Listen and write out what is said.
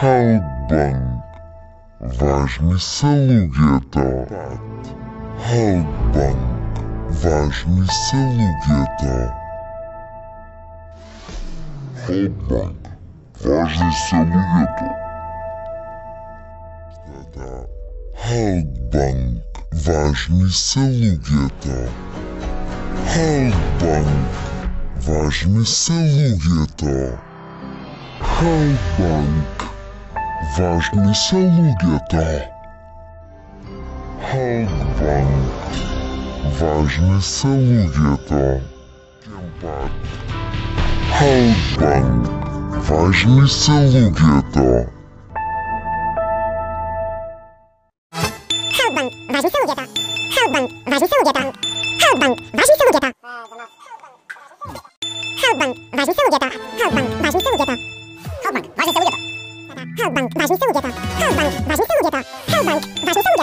Халкбанк. Важни са луѓето. Халкбанк. Важни са луѓето. Халкбанк. Важни са луѓето. Халкбанк. Важни са луѓето. Халкбанк. Важни са луѓето. Халкбанк. Важни са луѓето. Халкбанк. Важни са луѓето. Халкбанк. Важни са луѓето. Халкбанк. Важни са луѓето. Халкбанк. Важни са луѓето. Халкбанк. Важни са луѓето. Халкбанк. Важни са луѓето. Халкбанк. Важни са луѓето. Халкбанк. Важни са луѓето. Халкбанк. Важни са луѓето. Халкбанк. Важни са луѓето. Халкбанк. Важни са луѓето.